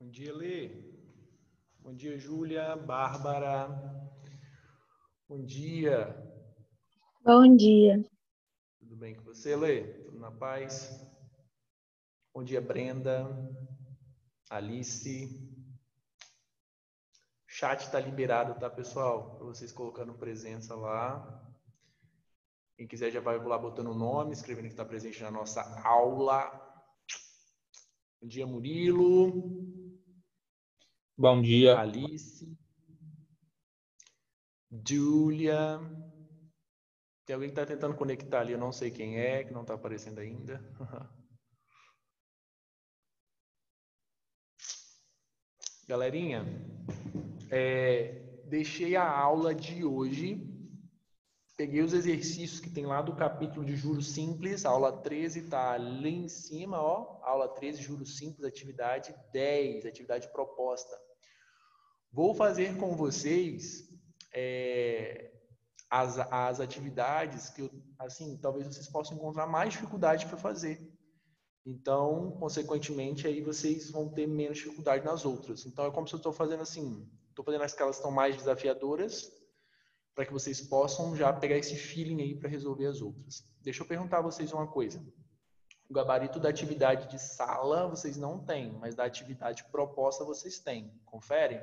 Bom dia, Lê. Bom dia, Júlia, Bárbara. Bom dia. Bom dia. Tudo bem com você, Lê? Tudo na paz? Bom dia, Brenda, Alice. Chat está liberado, tá, pessoal? Para vocês colocando presença lá. Quem quiser já vai lá botando o nome, escrevendo que está presente na nossa aula. Bom dia, Murilo. Bom dia. Alice. Júlia. Tem alguém que está tentando conectar ali, eu não sei quem é, que não está aparecendo ainda. Galerinha, deixei a aula de hoje, peguei os exercícios que tem lá do capítulo de juros simples, a aula 13 está ali em cima, ó, aula 13, juros simples, atividade 10, atividade proposta. Vou fazer com vocês as atividades que, assim, talvez vocês possam encontrar mais dificuldade para fazer. Então, consequentemente, aí vocês vão ter menos dificuldade nas outras. Então, é como se eu estou fazendo assim, estou fazendo as que elas estão mais desafiadoras, para que vocês possam já pegar esse feeling aí para resolver as outras. Deixa eu perguntar a vocês uma coisa. O gabarito da atividade de sala vocês não têm, mas da atividade proposta vocês têm. Conferem?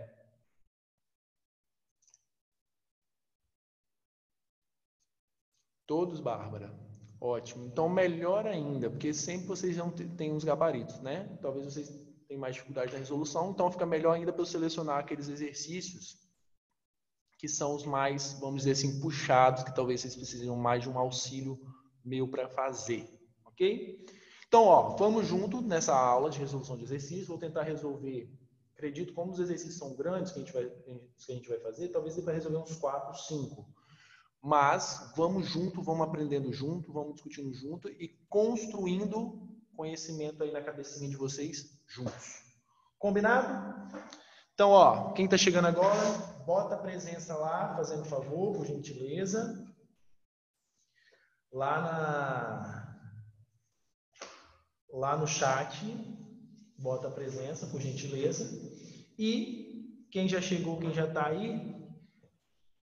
Todos, Bárbara? Ótimo. Então, melhor ainda, porque sempre vocês vão ter uns gabaritos, né? Talvez vocês tenham mais dificuldade na resolução, então fica melhor ainda para eu selecionar aqueles exercícios que são os mais, vamos dizer assim, puxados, que talvez vocês precisem mais de um auxílio meu para fazer, ok? Então, ó, vamos junto nessa aula de resolução de exercícios. Vou tentar resolver, acredito, como os exercícios são grandes que a gente vai fazer, talvez dê para resolver uns 4, 5. Mas vamos junto, vamos aprendendo junto, vamos discutindo junto e construindo conhecimento aí na cabecinha de vocês juntos. Combinado? Então, ó, quem está chegando agora, bota a presença lá, fazendo favor, por gentileza. Lá no chat, bota a presença, por gentileza. E quem já chegou, quem já está aí,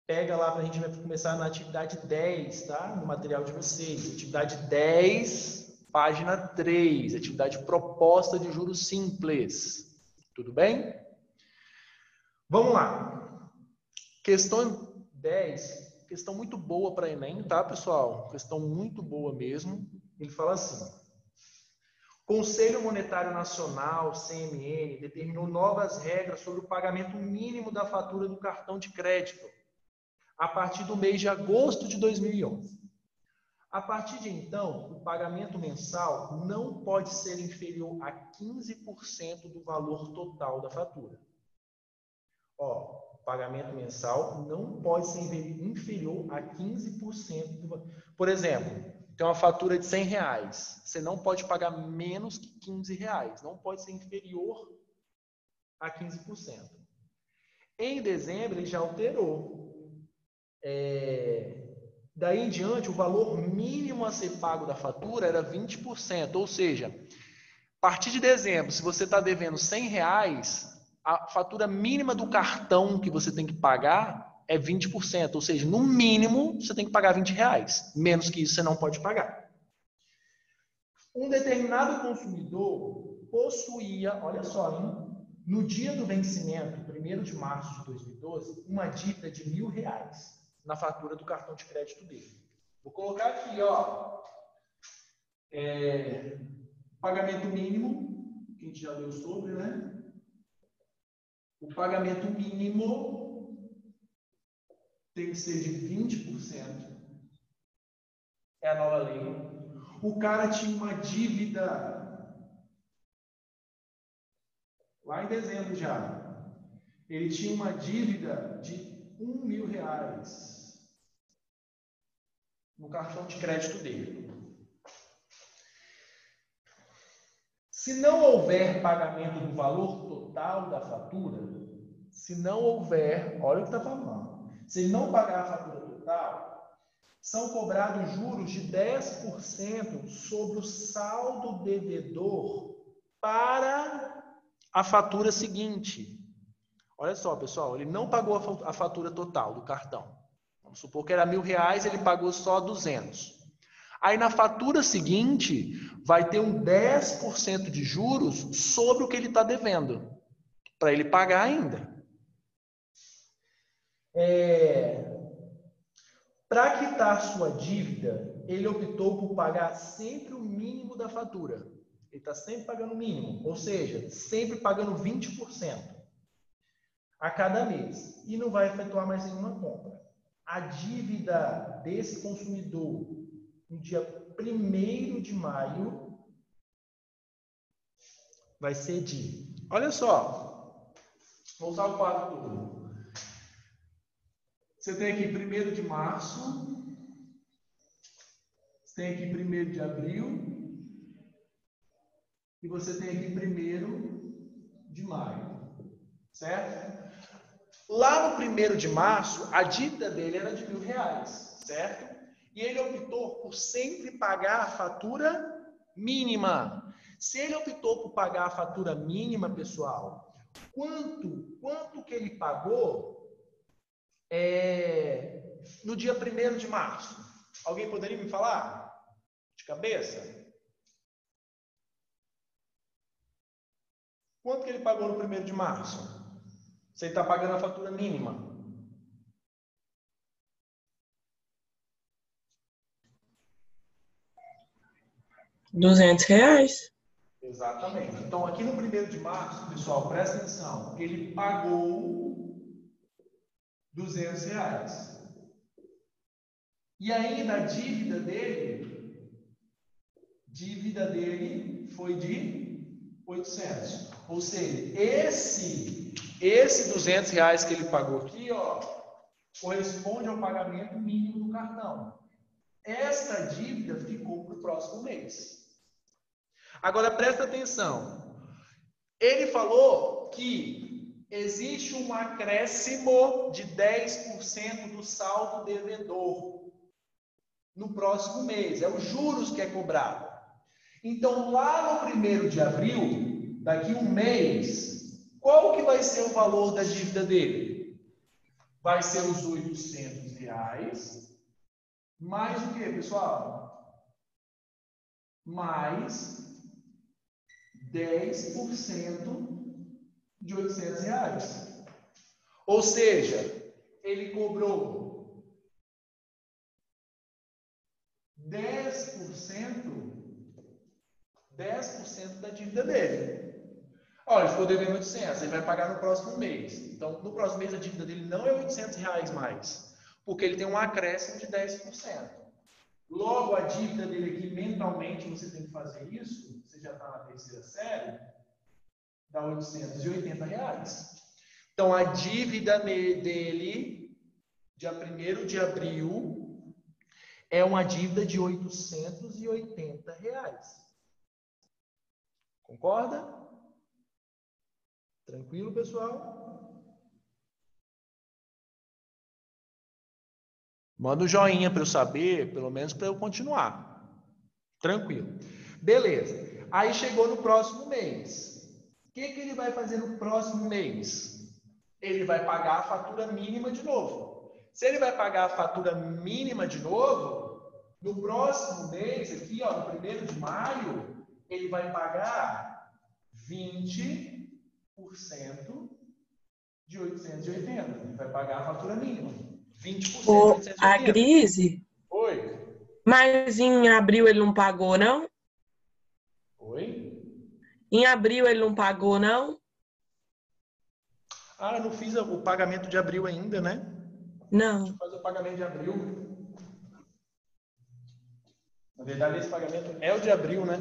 pega lá para a gente vai começar na atividade 10, tá? No material de vocês. Atividade 10, página 3. Atividade proposta de juros simples. Tudo bem? Vamos lá. Questão 10, questão muito boa para Enem, tá, pessoal? Questão muito boa mesmo. Ele fala assim: Conselho Monetário Nacional, CMN, determinou novas regras sobre o pagamento mínimo da fatura do cartão de crédito a partir do mês de agosto de 2011. A partir de então, o pagamento mensal não pode ser inferior a 15% do valor total da fatura. Ó, pagamento mensal não pode ser inferior a 15% do valor. Por exemplo, tem uma fatura de R$100. Você não pode pagar menos que R$15. Não pode ser inferior a 15%. Em dezembro, ele já alterou. Daí em diante, o valor mínimo a ser pago da fatura era 20%. Ou seja, a partir de dezembro, se você está devendo R$100, a fatura mínima do cartão que você tem que pagar é 20%. Ou seja, no mínimo, você tem que pagar R$20. Menos que isso, você não pode pagar. Um determinado consumidor possuía, olha só, hein, no dia do vencimento, 1º de março de 2012, uma dívida de R$1.000 na fatura do cartão de crédito dele. Vou colocar aqui, ó, pagamento mínimo, que a gente já leu sobre, né? O pagamento mínimo tem que ser de 20%. É a nova lei. O cara tinha uma dívida lá em dezembro já. Ele tinha uma dívida de R$1.000 no cartão de crédito dele. Se não houver pagamento do valor total da fatura, se não houver, olha o que está falando, se ele não pagar a fatura total, são cobrados juros de 10% sobre o saldo devedor para a fatura seguinte. Olha só, pessoal, ele não pagou a fatura total do cartão. Vamos supor que era R$1.000, ele pagou só 200. Aí na fatura seguinte, vai ter um 10% de juros sobre o que ele está devendo, para ele pagar ainda. Para quitar sua dívida, ele optou por pagar sempre o mínimo da fatura. Ele está sempre pagando o mínimo, ou seja, sempre pagando 20% a cada mês. E não vai efetuar mais nenhuma compra. A dívida desse consumidor no dia 1º de maio vai ser de... Olha só, vou usar o quadro todo. Você tem aqui 1º de março, você tem aqui 1º de abril e você tem aqui 1º de maio, certo? Lá no 1º de março, a dívida dele era de R$1.000, certo? E ele optou por sempre pagar a fatura mínima. Se ele optou por pagar a fatura mínima, pessoal, quanto que ele pagou no dia 1º de março? Alguém poderia me falar? De cabeça? Quanto que ele pagou no 1º de março? Você está pagando a fatura mínima. R$200. Exatamente. Então, aqui no 1º de março, pessoal, presta atenção. Ele pagou R$200. E ainda a dívida dele foi de 800. Ou seja, esse R$200 que ele pagou aqui, ó, corresponde ao pagamento mínimo do cartão. Esta dívida ficou para o próximo mês. Agora, presta atenção. Ele falou que existe um acréscimo de 10% do saldo devedor no próximo mês. É os juros que é cobrado. Então, lá no 1º de abril, daqui um mês, qual que vai ser o valor da dívida dele? Vai ser os R$800, mais o que, pessoal? Mais 10% de R$800. Ou seja, ele cobrou 10% da dívida dele. Olha, ele ficou devendo 800, ele vai pagar no próximo mês. Então, no próximo mês a dívida dele não é R$800 mais, porque ele tem um acréscimo de 10%. Logo, a dívida dele aqui, mentalmente, você tem que fazer isso, você já está na 3ª série, dá R$880. Então, a dívida dele, dia 1º de abril, é uma dívida de R$880. Concorda? Tranquilo, pessoal? Manda um joinha para eu saber, pelo menos para eu continuar. Tranquilo. Beleza. Aí chegou no próximo mês. O que ele vai fazer no próximo mês? Ele vai pagar a fatura mínima de novo. Se ele vai pagar a fatura mínima de novo, no próximo mês, aqui, ó, no 1º de maio, ele vai pagar 20% de 880. Ele vai pagar a fatura mínima. 20% de 880. A Grise? Oi. Mas em abril ele não pagou, não? Oi? Em abril ele não pagou, não? Ah, eu não fiz o pagamento de abril ainda, né? Não. Deixa eu fazer o pagamento de abril. Na verdade, esse pagamento é o de abril, né?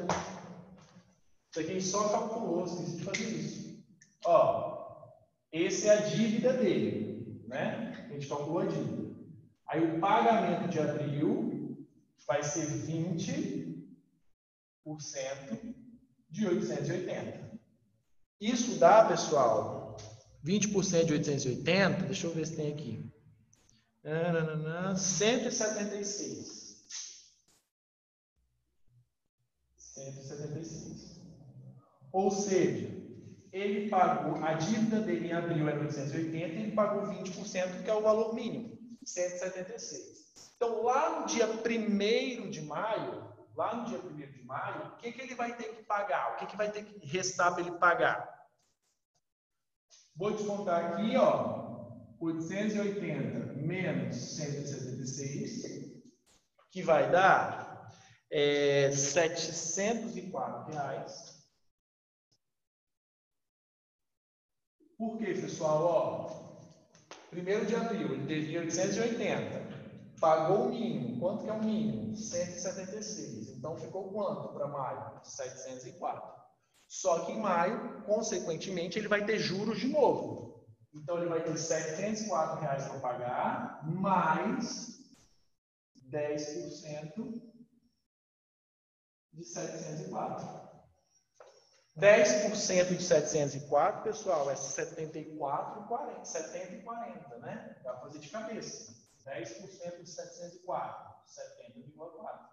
Isso aqui só calculou, esqueci de fazer isso. Ó, esse é a dívida dele, né? A gente calculou a dívida. Aí o pagamento de abril vai ser 20% de 880. Isso dá, pessoal, 20% de 880, deixa eu ver se tem aqui. 176. 176. Ou seja, ele pagou, a dívida dele em abril era 880, ele pagou 20%, que é o valor mínimo, 176. Então, lá no dia 1º de maio, o que ele vai ter que pagar? O que vai ter que restar para ele pagar? Vou descontar aqui, ó, 880 menos 176, que vai dar R$ 704. Por quê, pessoal? Ó, 1º de abril, ele devia 880. Pagou o mínimo. Quanto que é o mínimo? 176. Então, ficou quanto para maio? 704. Só que em maio, consequentemente, ele vai ter juros de novo. Então, ele vai ter R$ 704 para pagar, mais 10% de 704. 10% de 704, pessoal, é 70,40, né? Dá para fazer de cabeça. 10% de 704, 70,4.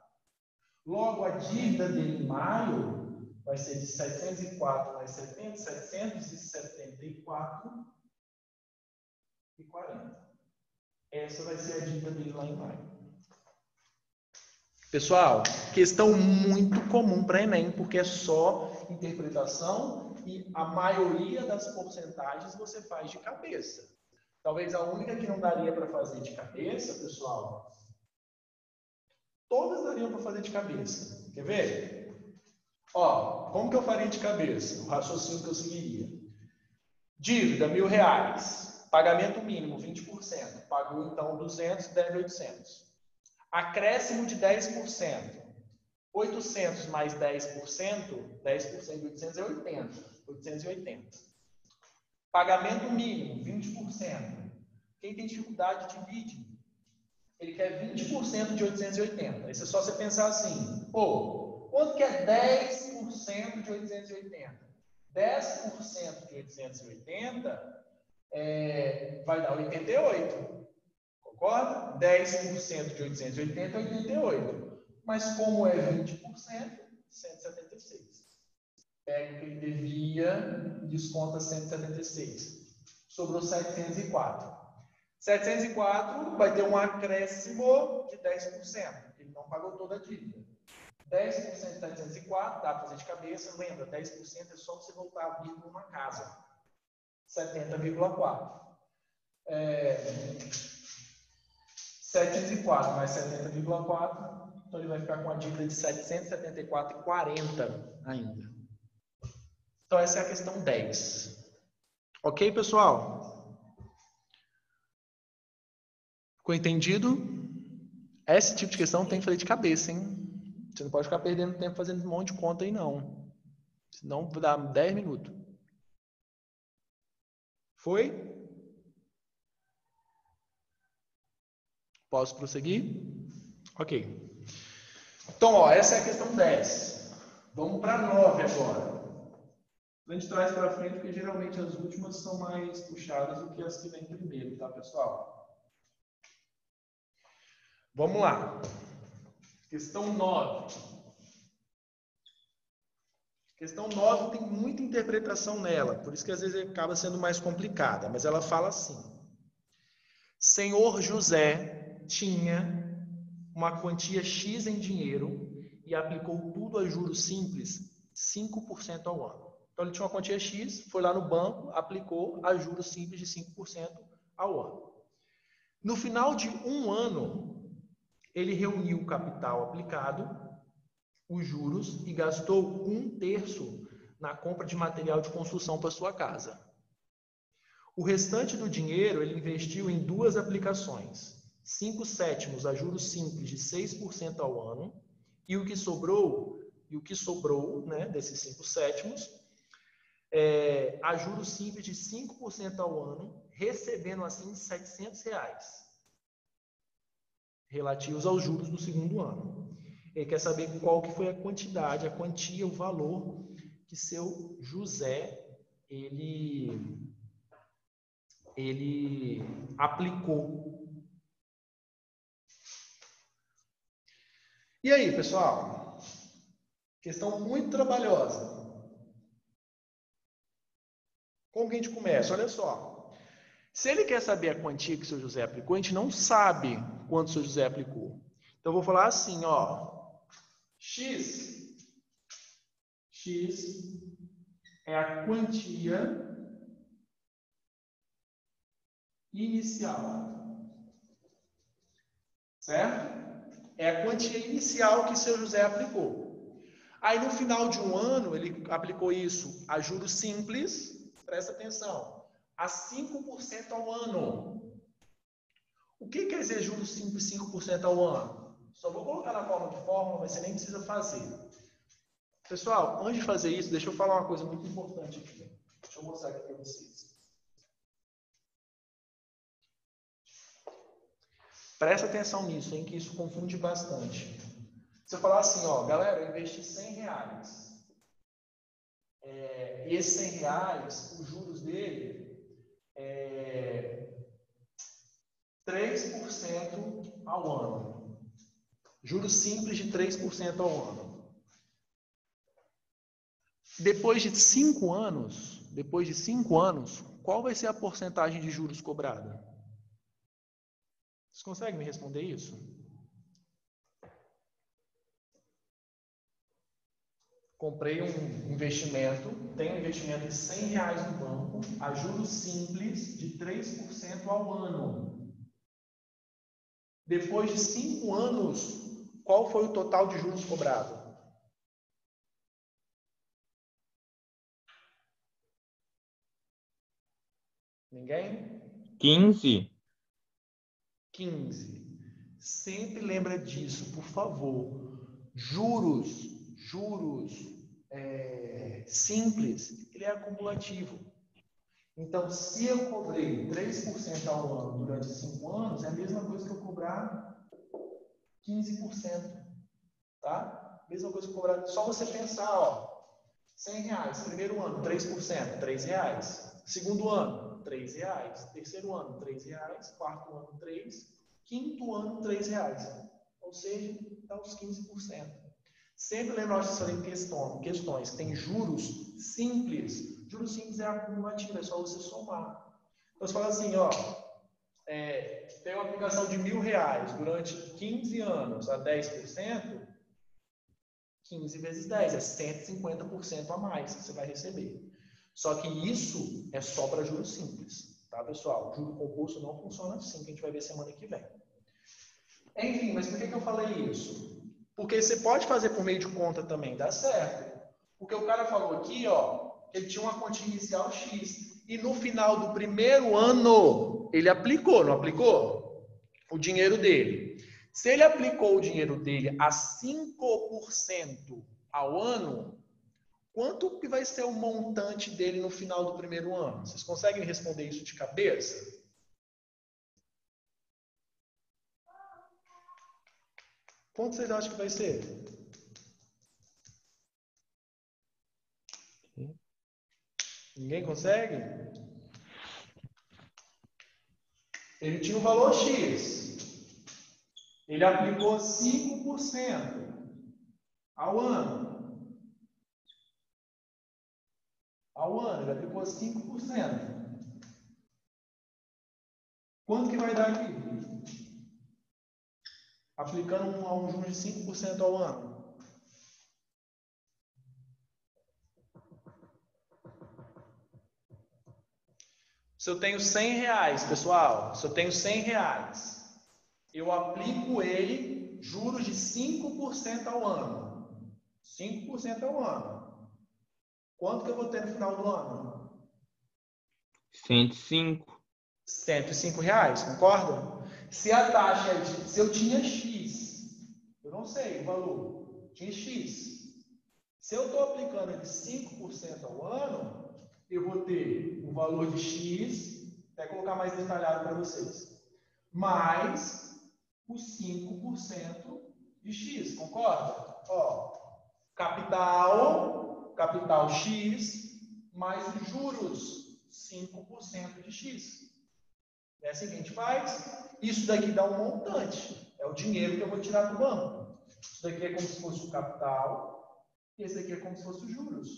Logo, a dívida dele em maio vai ser de 704 mais 70, 774,40. Essa vai ser a dívida dele lá em maio. Pessoal, questão muito comum para Enem, porque é só interpretação e a maioria das porcentagens você faz de cabeça. Talvez a única que não daria para fazer de cabeça, pessoal, todas dariam para fazer de cabeça. Quer ver? Ó, como que eu faria de cabeça? O raciocínio que eu seguiria. Dívida, R$1.000. Pagamento mínimo, 20%. Pagou, então, 200, deve 800. Acréscimo de 10%. 800 mais 10%, 10% de 800 é 80. 880. Pagamento mínimo, 20%. Quem tem dificuldade, divide. Ele quer 20% de 880. Aí é só você pensar assim, pô, quanto que é 10% de 880? 10% de 880 vai dar 88. Concorda? 10% de 880 é 88. Mas como é 20%, 176. Pega o que ele devia e desconta 176. Sobrou 704. 704 vai ter um acréscimo de 10%. Ele não pagou toda a dívida. 10% de 704, dá para fazer de cabeça. Lembra, 10% é só você voltar a vírgula numa casa. 70,4. 704 mais 70,4. Então, ele vai ficar com a dívida de 774,40 ainda. Então, essa é a questão 10. Ok, pessoal? Ficou entendido? Esse tipo de questão tem que fazer de cabeça, hein? Você não pode ficar perdendo tempo fazendo um monte de conta aí, não. Senão dá 10 minutos. Foi? Posso prosseguir? Ok. Então, ó, essa é a questão 10. Vamos para 9 agora. A gente traz para frente, porque geralmente as últimas são mais puxadas do que as que vêm primeiro, tá, pessoal? Vamos lá. Questão 9. Questão 9 tem muita interpretação nela, por isso que às vezes acaba sendo mais complicada, mas ela fala assim: Senhor José tinha uma quantia X em dinheiro e aplicou tudo a juros simples, 5% ao ano. Então ele tinha uma quantia X, foi lá no banco, aplicou a juros simples de 5% ao ano. No final de um ano, ele reuniu o capital aplicado, os juros, e gastou 1/3 na compra de material de construção para sua casa. O restante do dinheiro ele investiu em 2 aplicações, 5/7 a juros simples de 6% ao ano, e o que sobrou, né, desses 5/7, a juros simples de 5% ao ano, recebendo assim R$700, relativos aos juros do segundo ano. Ele quer saber qual que foi a quantidade, a quantia, o valor que seu José ele aplicou. E aí, pessoal? Questão muito trabalhosa. Como que a gente começa? Olha só. Se ele quer saber a quantia que o seu José aplicou, a gente não sabe quanto o seu José aplicou. Então, eu vou falar assim, ó. X é a quantia inicial. Certo? É a quantia inicial que seu José aplicou. Aí, no final de um ano, ele aplicou isso a juros simples, presta atenção, a 5% ao ano. O que quer dizer juros simples 5% ao ano? Só vou colocar na forma de fórmula, mas você nem precisa fazer. Pessoal, antes de fazer isso, deixa eu falar uma coisa muito importante aqui. Deixa eu mostrar aqui para vocês. Presta atenção nisso, hein, que isso confunde bastante. Se eu falar assim, ó, galera, eu investi R$100. Esses R$100, os juros dele é 3% ao ano. Juros simples de 3% ao ano. Depois de 5 anos, qual vai ser a porcentagem de juros cobrada? Vocês conseguem me responder isso? Comprei um investimento, tenho um investimento de R$100 no banco, a juros simples de 3% ao ano. Depois de 5 anos, qual foi o total de juros cobrado? Ninguém? 15. 15. Sempre lembra disso, por favor. Juros simples, ele é acumulativo. Então, se eu cobrei 3% ao ano durante 5 anos, é a mesma coisa que eu cobrar 15%. Tá? Mesma coisa que eu cobrar. Só você pensar, ó. R$100. Primeiro ano, 3%, R$3. Segundo ano, R$3. Terceiro ano, R$3. Quarto ano, 3. Quinto ano, R$3. Ou seja, dá os 15%. Sempre lembrar de fazer questões que tem juros simples. Juros simples é acumulativo, é só você somar. Então você fala assim, ó, tem uma aplicação de R$1.000 durante 15 anos a 10%, 15 vezes 10 é 150% a mais que você vai receber. Só que isso é só para juros simples, tá, pessoal? Juro composto não funciona assim, que a gente vai ver semana que vem. Enfim, mas por que eu falei isso? Porque você pode fazer por meio de conta também, dá certo. Porque o cara falou aqui, ó, que ele tinha uma quantia inicial X. E no final do primeiro ano, ele aplicou, não aplicou? O dinheiro dele. Se ele aplicou o dinheiro dele a 5% ao ano, quanto que vai ser o montante dele no final do primeiro ano? Vocês conseguem responder isso de cabeça? Quanto vocês acham que vai ser? Ninguém consegue? Ele tinha um valor X. Ele aplicou 5% ao ano. Ao ano, ele aplicou 5%. Quanto que vai dar aqui? Aplicando um juros de 5% ao ano. Se eu tenho R$100, pessoal, se eu tenho R$100, eu aplico ele juros de 5% ao ano. 5% ao ano. Quanto que eu vou ter no final do ano? 105. R$105, concorda? Se a taxa é se eu tinha X, eu não sei o valor, tinha X. Se eu estou aplicando de 5% ao ano, eu vou ter um valor de X, até colocar mais detalhado para vocês, mais os 5% de X, concorda? Ó, capital X, mais os juros, 5% de X. É assim que a gente faz. Isso daqui dá um montante. É o dinheiro que eu vou tirar do banco. Isso daqui é como se fosse o capital. E esse daqui é como se fosse os juros.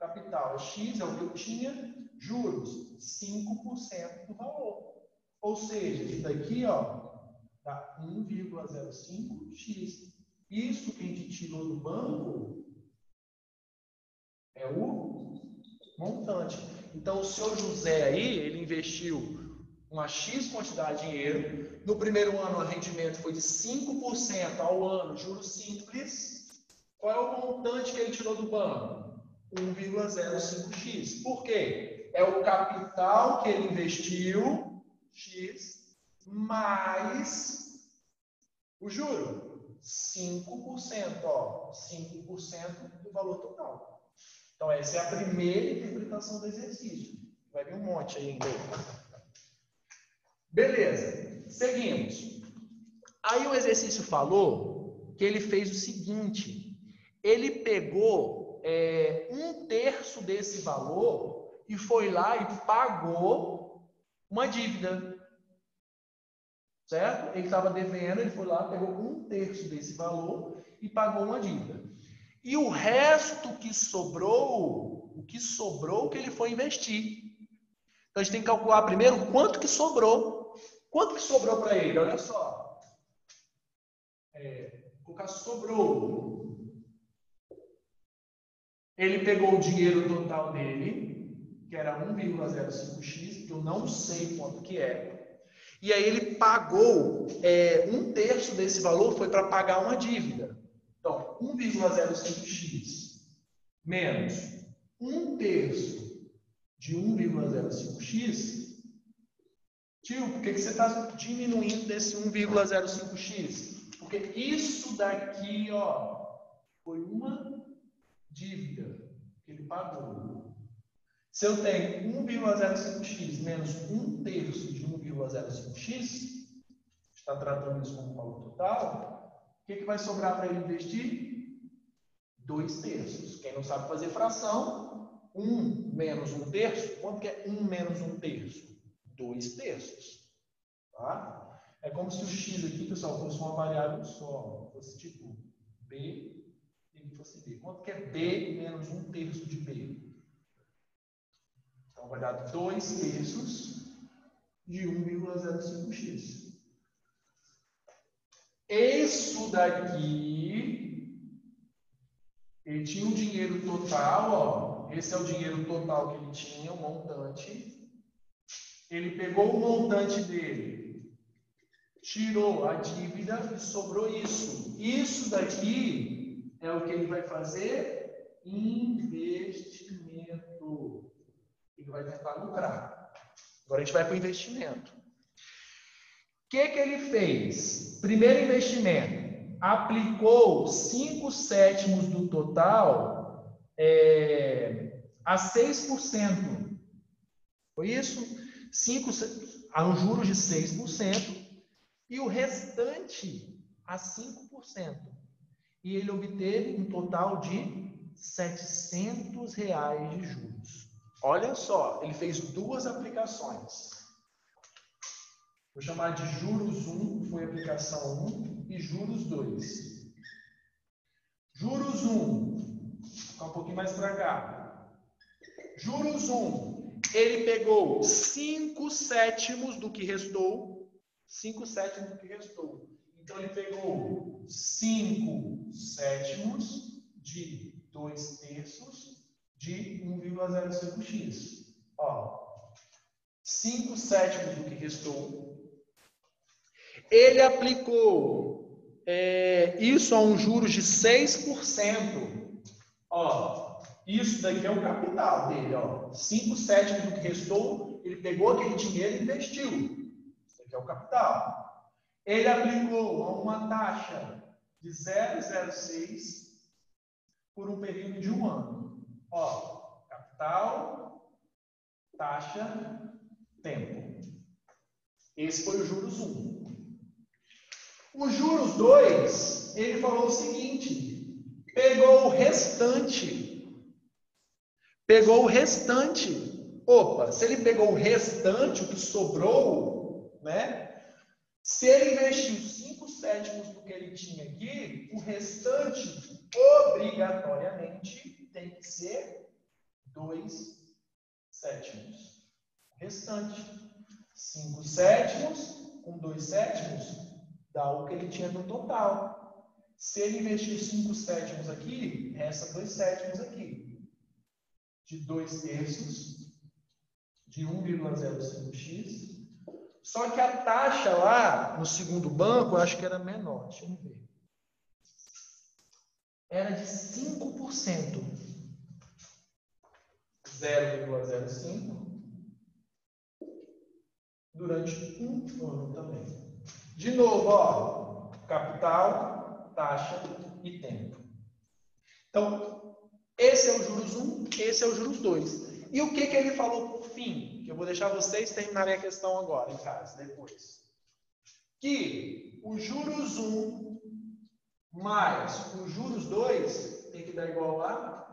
Capital é X, é o que eu tinha. Juros, 5% do valor. Ou seja, isso daqui, ó, dá 1,05x. Isso que a gente tirou do banco é o montante. Então, o senhor José aí, ele investiu uma X quantidade de dinheiro. No primeiro ano, o rendimento foi de 5% ao ano, juros simples. Qual é o montante que ele tirou do banco? 1,05x. Por quê? É o capital que ele investiu, X, mais o juro, 5%, ó, 5% do valor total. Então, essa é a primeira interpretação do exercício. Vai vir um monte aí ainda. Beleza, seguimos. Aí o exercício falou que ele fez o seguinte, ele pegou 1/3 desse valor e foi lá e pagou uma dívida. Certo? Ele estava devendo, ele foi lá, pegou 1/3 desse valor e pagou uma dívida. E o resto que sobrou, que ele foi investir. Então, a gente tem que calcular primeiro quanto que sobrou. Quanto que sobrou para ele? Olha só. Colocar sobrou. Ele pegou o dinheiro total dele, que era 1,05x, que eu não sei quanto que é. E aí ele pagou 1/3 desse valor foi para pagar uma dívida. Então, 1,05x menos 1/3 de 1,05x. Tio, por que você está diminuindo desse 1,05x? Porque isso daqui, ó, foi uma dívida que ele pagou. Se eu tenho 1,05x menos 1/3 de 1,05x, está tratando isso como valor total, o que vai sobrar para ele investir? 2/3. Quem não sabe fazer fração, 1 menos 1/3, quanto que é 1 menos 1/3? 2/3. Tá? É como se o x aqui, pessoal, fosse uma variável só, fosse tipo b e aqui fosse b. Quanto que é b menos 1/3 de b? Então, vai dar 2/3 de 1,05x. Isso daqui, ele tinha um dinheiro total, ó. Esse é o dinheiro total que ele tinha, o montante. Ele pegou o montante dele, tirou a dívida e sobrou isso. Isso daqui é o que ele vai fazer? Investimento. Ele vai tentar lucrar. Agora a gente vai para o investimento. O que ele fez? Primeiro investimento. Aplicou 5/7 do total a 6%. Foi isso? A um juros de 6%. E o restante a 5%. E ele obteve um total de R$700 de juros. Olha só, ele fez duas aplicações. Vou chamar de juros 1, foi a aplicação 1, e juros 2. Juros 1, vou ficar um pouquinho mais para cá. Juros 1, ele pegou 5/7 do que restou. 5/7 do que restou. Então, ele pegou 5/7 de 2/3 de 1,05x. Ó, 5/7 do que restou. Ele aplicou isso a um juros de 6%. Ó, isso daqui é o capital dele. Ó. 5/7 do que restou, ele pegou aquele dinheiro e investiu. Isso aqui é o capital. Ele aplicou a uma taxa de 0,06 por um período de 1 ano. Ó, capital, taxa, tempo. Esse foi o juros 1. O juros 2, ele falou o seguinte, pegou o restante. Opa, se ele pegou o restante, o que sobrou, né? Se ele investiu 5/7 do que ele tinha aqui, o restante, obrigatoriamente, tem que ser 2 sétimos. O restante, 5 sétimos com 2 sétimos, dá o que ele tinha no total. Se ele investir 5 sétimos aqui, resta 2 sétimos aqui. De 2 terços, de 1,05x. Só que a taxa lá, no segundo banco, eu acho que era menor. Deixa eu ver. Era de 5%. 0,05 durante um ano também. De novo, ó, capital, taxa e tempo. Então, esse é o juros 1, esse é o juros 2. E o que ele falou por fim? Que eu vou deixar vocês terminarem a questão agora, em casa, depois. Que o juros 1 mais o juros 2 tem que dar igual a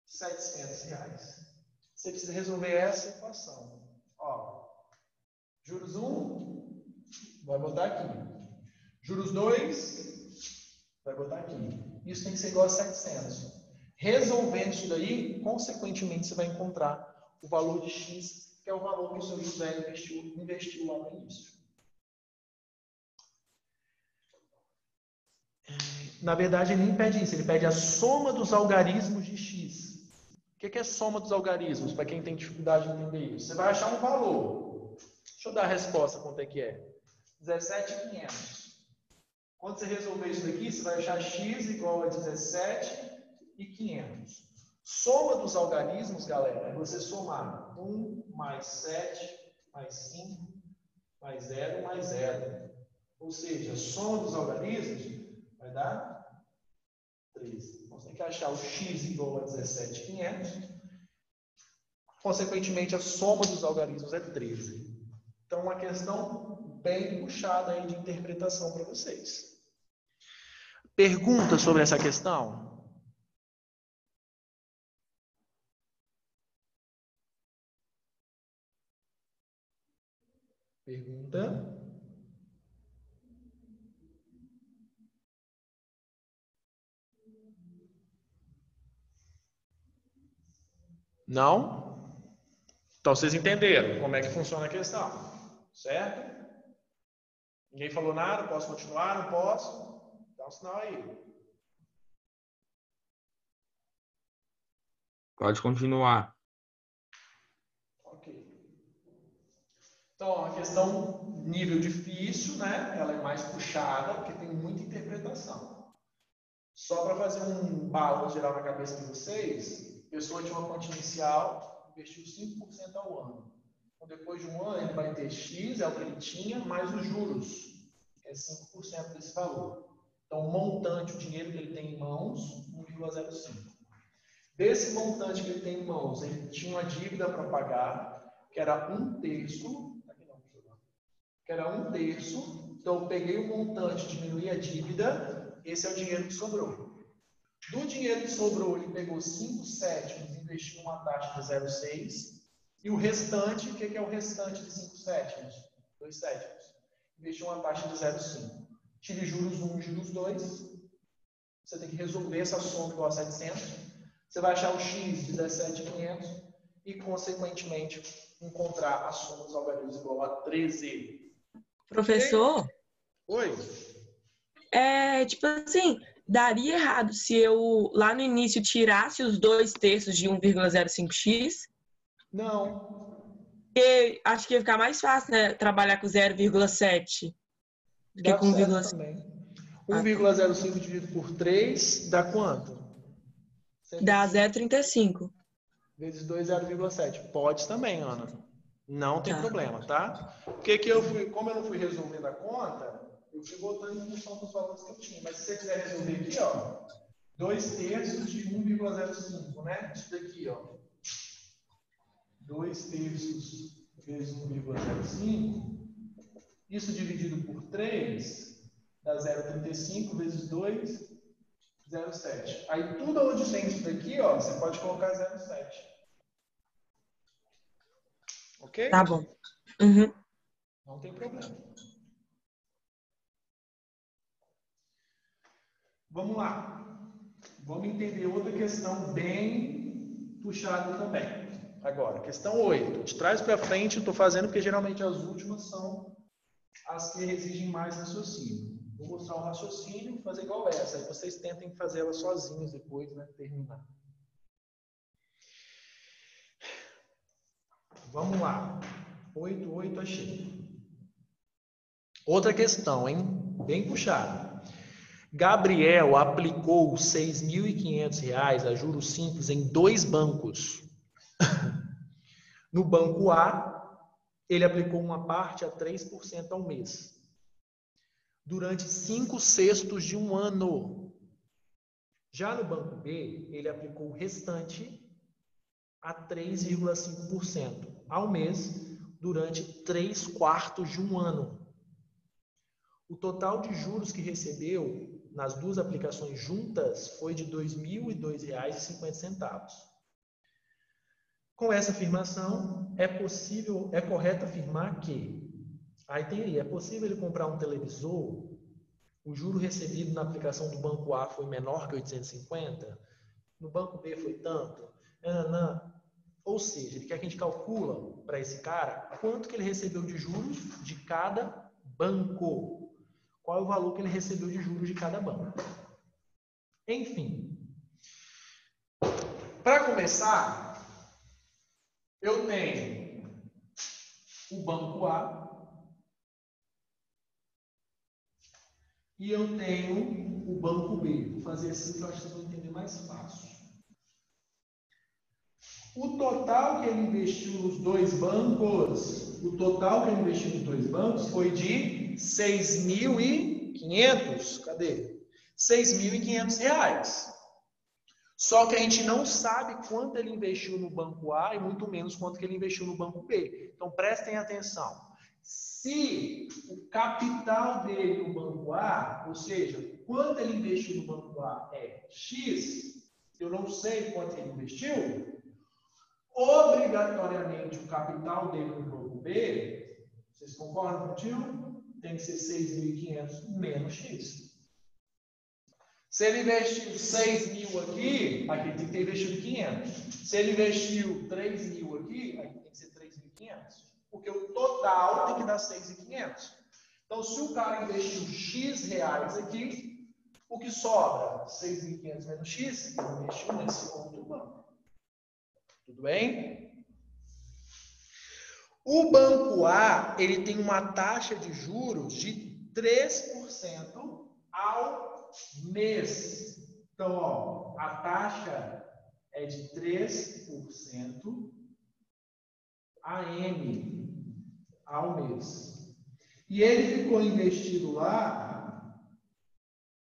R$700. Você precisa resolver essa equação. Ó, juros 1, vai botar aqui. Juros 2, vai botar aqui. Isso tem que ser igual a 700. Resolvendo isso daí, consequentemente, você vai encontrar o valor de X, que é o valor que o seu José investiu lá no início. Na verdade, ele nem pede isso, ele pede a soma dos algarismos de X. O que é soma dos algarismos, para quem tem dificuldade de entender isso? Você vai achar um valor. Deixa eu dar a resposta, quanto é que é? 17.500. Quando você resolver isso daqui, você vai achar x igual a 17.500. Soma dos algarismos, galera, é você somar 1 mais 7 mais 5 mais 0 mais 0. Ou seja, a soma dos algarismos vai dar 13. Então, você tem que achar o x igual a 17.500. Consequentemente, a soma dos algarismos é 13. Então, uma questão bem puxada aí de interpretação para vocês. Pergunta sobre essa questão? Pergunta? Não? Então, vocês entenderam como é que funciona a questão, certo? Ninguém falou nada? Posso continuar? Não posso? Dá um sinal aí. Pode continuar. Ok. Então, a questão nível difícil, né? Ela é mais puxada, porque tem muita interpretação. Só para fazer um balanço geral na cabeça de vocês, a pessoa tinha uma quantia inicial, investiu 5% ao ano. Então, depois de um ano, ele vai ter X, é o que ele tinha, mais os juros, que é 5% desse valor. Então, o montante, o dinheiro que ele tem em mãos, 1,05. Desse montante que ele tem em mãos, ele tinha uma dívida para pagar, que era 1/3, que era 1/3. Então, eu peguei o montante, diminuí a dívida, esse é o dinheiro que sobrou. Do dinheiro que sobrou, ele pegou 5 sétimos e investiu uma taxa de 0,6. E o restante, o que é o restante de 5 sétimos? 2 sétimos. Investiu uma taxa de 0,5. Tire juros 1 e juros 2. Você tem que resolver essa soma igual a 700. Você vai achar o x de 17.500 e, consequentemente, encontrar a soma dos algarismos igual a 13. Professor, Oi? tipo assim, daria errado se eu lá no início tirasse os 2/3 de 1,05x? Não. Porque acho que ia ficar mais fácil, né, trabalhar com 0,7 do que Dá com certo 1,5. também. Ah, 1,05 dividido por 3 dá quanto? dá 105 0,35. vezes 2, 0,7. Pode também, Ana. Não tem Tá. problema, tá? Porque que eu fui, como eu não fui resolvendo a conta, eu fui botando em função dos valores que eu tinha. Mas se você quiser resolver aqui, ó, 2/3 de 1,05, né? Isso daqui, ó. 2/3 vezes 1,05. Isso dividido por 3 dá 0,35 vezes 2, 0,7. Aí tudo onde tem isso daqui, ó, você pode colocar 0,7. Ok? Tá bom. Uhum. Não tem problema. Vamos lá. Vamos entender outra questão bem puxado também. Agora, questão 8. De trás para frente, eu estou fazendo porque geralmente as últimas são as que exigem mais raciocínio. Vou mostrar um raciocínio e fazer igual essa. Aí vocês tentem fazer ela sozinhos depois, né? Terminar. Vamos lá. 8, achei. Outra questão, hein? Bem puxada. Gabriel aplicou R$ 6.500 a juros simples em 2 bancos. No banco A, ele aplicou uma parte a 3% ao mês. Durante 5/6 de um ano. Já no banco B, ele aplicou o restante a 3,5% ao mês durante 3/4 de um ano. O total de juros que recebeu nas duas aplicações juntas foi de R$ 2.002,50. Com essa afirmação, é correto afirmar que, aí tem aí, é possível ele comprar um televisor, o juro recebido na aplicação do banco A foi menor que 850, no banco B foi tanto, ou seja, ele quer que a gente calcula para esse cara quanto que ele recebeu de juros de cada banco. Qual é o valor que ele recebeu de juros de cada banco. Enfim, para começar, eu tenho o banco A e eu tenho o banco B. Vou fazer assim que eu acho que vocês vão entender mais fácil. O total que ele investiu nos 2 bancos, foi de 6.500. Cadê? R$ 6.500. Só que a gente não sabe quanto ele investiu no banco A e muito menos quanto que ele investiu no banco B. Então prestem atenção. Se o capital dele no banco A, ou seja, quanto ele investiu no banco A é X, eu não sei quanto ele investiu, obrigatoriamente o capital dele no banco B, vocês concordam contigo? Tem que ser 6.500 menos X. Se ele investiu 6.000 aqui tem que ter investido 500. Se ele investiu 3.000 aqui tem que ser 3.500. Porque o total tem que dar 6.500. Então, se o cara investiu X reais aqui, o que sobra? 6.500 menos X, ele investiu nesse outro banco. Tudo bem? O banco A, ele tem uma taxa de juros de 3% ao mês. Então, ó, a taxa é de 3% AM ao mês. E ele ficou investido lá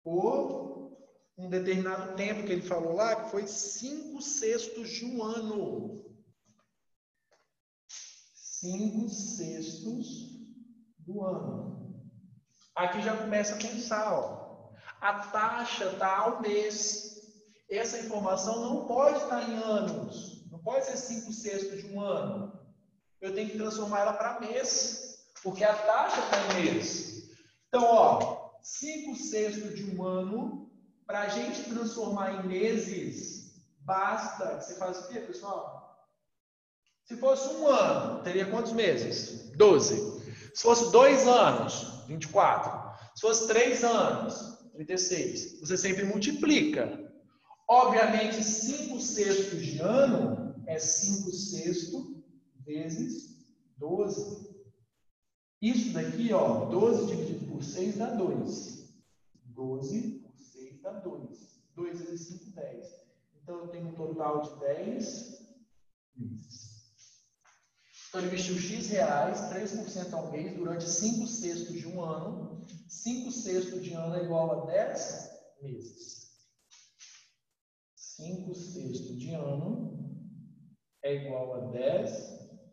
por um determinado tempo que ele falou lá, que foi 5/6 de um ano. 5/6 do ano. Aqui já começa a pensar, ó. A taxa está ao mês. Essa informação não pode estar em anos. Não pode ser 5/6 de um ano. Eu tenho que transformar ela para mês, porque a taxa está em mês. Então, ó, 5/6 de um ano, para a gente transformar em meses, basta que você faça o quê, pessoal? Se fosse um ano, teria quantos meses? 12. Se fosse 2 anos, 24. Se fosse 3 anos, 36. Você sempre multiplica. Obviamente, 5/6 de ano é 5/6 vezes 12. Isso daqui, ó, 12 dividido por 6 dá 2. 12 por 6 dá 2. 2 vezes 5, 10. Então, eu tenho um total de 10 meses. Então, ele investiu X reais, 3% ao mês, durante 5/6 de um ano. 5/6 de ano é igual a 10 meses. 5/6 de ano é igual a 10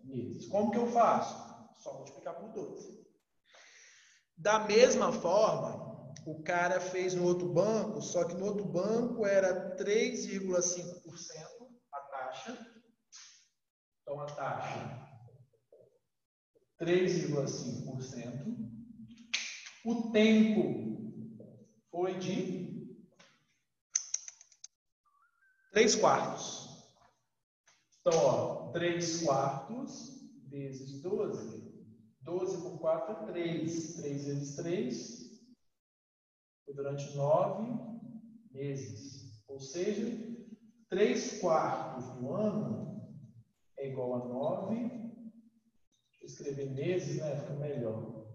meses. Como que eu faço? Só multiplicar por 12. Da mesma forma, o cara fez no outro banco, só que no outro banco era 3,5% a taxa. Então, a taxa 3,5%. O tempo foi de 3/4. Então, ó, 3 quartos vezes 12. 12 por 4 é 3. 3 vezes 3 foi durante 9 meses. Ou seja, 3 quartos do ano é igual a 9. Deixa eu escrever meses, né? Fica melhor.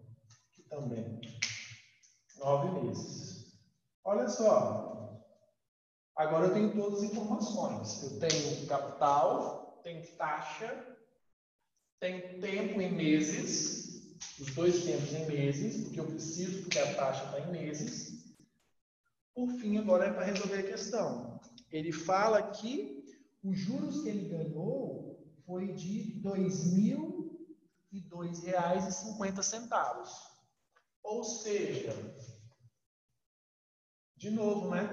Aqui também. 9 meses. Olha só. Agora eu tenho todas as informações. Eu tenho capital, tenho taxa, tenho tempo em meses. Os dois tempos em meses, porque eu preciso, porque a taxa está em meses. Por fim, agora é para resolver a questão. Ele fala que os juros que ele ganhou foi de R$ 2.002,50. Ou seja, de novo, né?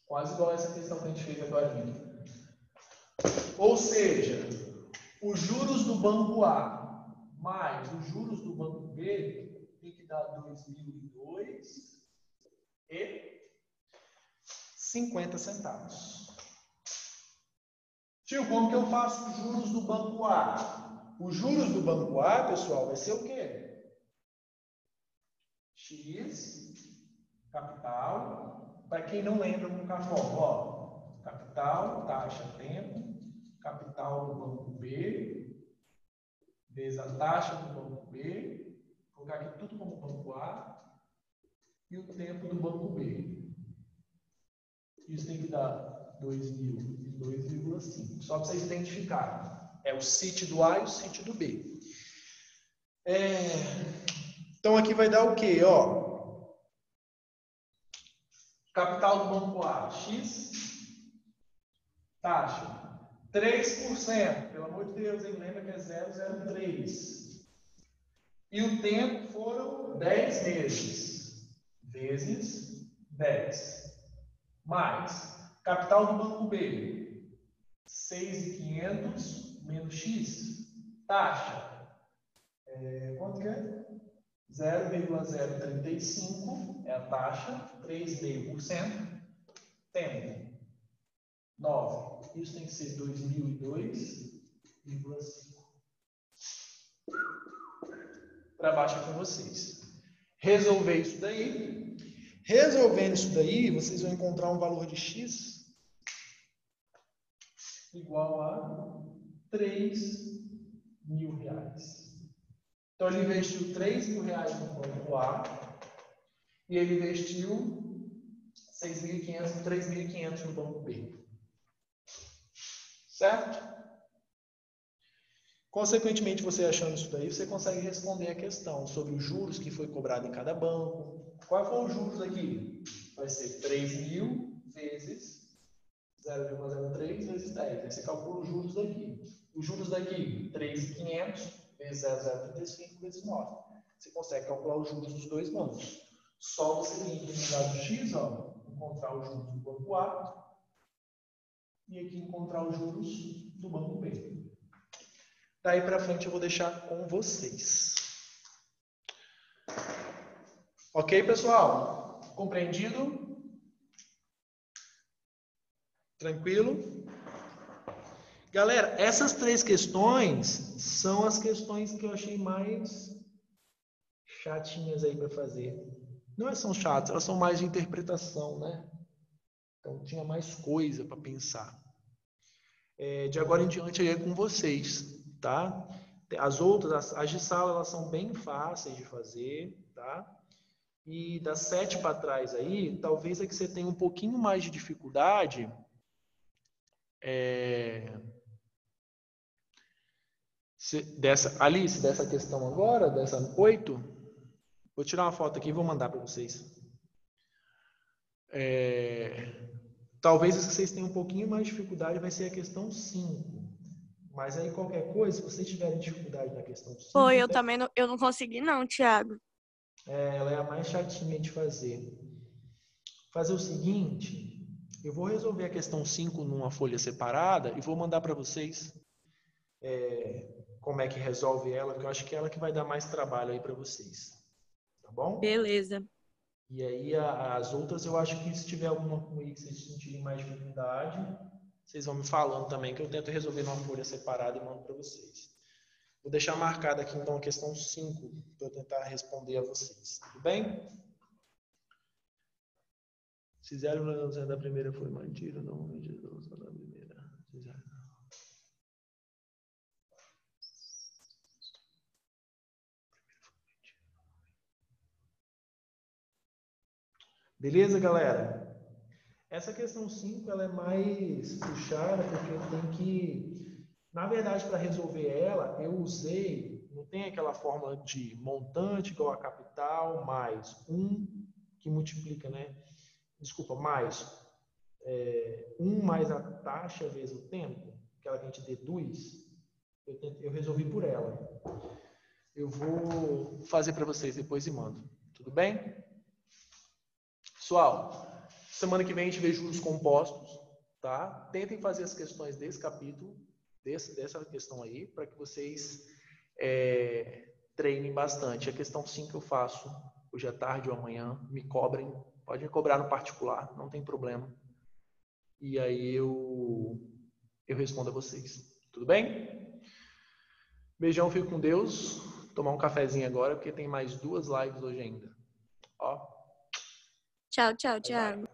Quase igual essa questão que a gente fez agora. Ou seja, os juros do banco A mais os juros do banco B tem que dar 2.002,50. Tio, como que eu faço os juros do banco A? Os juros do banco A, pessoal, vai ser o quê? X, capital. Para quem não lembra, vamos colocar a fórmula. Ó, capital, taxa, tempo. Capital do banco B vezes a taxa do banco B, vou colocar aqui tudo como banco A, e o tempo do banco B. Isso tem que dar 2.002,5. Só para vocês identificarem. É o CIT do A e o CIT do B. Então aqui vai dar o quê? Ó, capital do banco A, X. Taxa. 3%, pelo amor de Deus, hein? Lembra que é 0,03. E o tempo foram 10 meses, vezes 10. Mais, capital do banco B, 6.500 menos X. Taxa, quanto que é? 0,035 é a taxa, 3,5%. Tempo, 9. Isso tem que ser 2.002,5. Para baixo é com vocês. Resolver isso daí. Resolvendo isso daí, vocês vão encontrar um valor de X igual a R$3.000. Então, ele investiu R$3.000 no banco A e ele investiu 6.500, 3.500 no banco B. Certo? Consequentemente, você achando isso daí, você consegue responder a questão sobre os juros que foi cobrado em cada banco. Qual foi os juros aqui? Vai ser 3.000 vezes 0,03 vezes 10. Aí você calcula os juros daqui. Os juros daqui, 3.500 vezes 0,035 vezes 9. Você consegue calcular os juros dos dois bancos. Só você tem que unidade do X, ó, encontrar os juros do banco A e aqui encontrar os juros do banco B. Daí para frente eu vou deixar com vocês. Ok, pessoal? Compreendido? Tranquilo? Galera, essas 3 questões são as questões que eu achei mais chatinhas aí para fazer. Não são chatas, elas são mais de interpretação, né? Então tinha mais coisa para pensar. De agora em diante aí é com vocês, tá? As outras, as de sala, elas são bem fáceis de fazer, tá? E das 7 para trás aí, talvez é que você tenha um pouquinho mais de dificuldade. Alice, dessa questão agora, dessa 8, vou tirar uma foto aqui e vou mandar para vocês. Talvez as que vocês tenham um pouquinho mais de dificuldade vai ser a questão 5. Mas aí qualquer coisa, se vocês tiverem dificuldade na questão 5... Foi, eu também eu não consegui não, Thiago. Ela é a mais chatinha de fazer. Fazer o seguinte, eu vou resolver a questão 5 numa folha separada e vou mandar para vocês como é que resolve ela, porque eu acho que é ela que vai dar mais trabalho aí para vocês. Tá bom? Beleza. E aí as outras eu acho que se tiver alguma coisa que vocês sentirem mais dificuldade, vocês vão me falando também, que eu tento resolver numa folha separada e mando para vocês. Vou deixar marcada aqui, então, a questão 5, para eu tentar responder a vocês. Tudo bem? Fizeram o da primeira foi mentira, não, Jesus, da primeira. Fizeram. Beleza, galera? Essa questão 5, ela é mais puxada, porque tem que... Na verdade, para resolver ela, eu usei... Não tem aquela fórmula de montante igual a capital, mais 1, que multiplica, né? Desculpa, mais 1 mais a taxa vezes o tempo, aquela que a gente deduz, eu resolvi por ela. Eu vou fazer para vocês depois e mando. Tudo bem? Pessoal, semana que vem a gente vê juros compostos, tá? Tentem fazer as questões desse capítulo, dessa questão aí, para que vocês treinem bastante. A questão 5 eu faço hoje à tarde ou amanhã, me cobrem, pode me cobrar no particular, não tem problema. E aí eu respondo a vocês. Tudo bem? Beijão, fico com Deus. Tomar um cafezinho agora, porque tem mais 2 lives hoje ainda. Ó. Tchau, tchau, Thiago.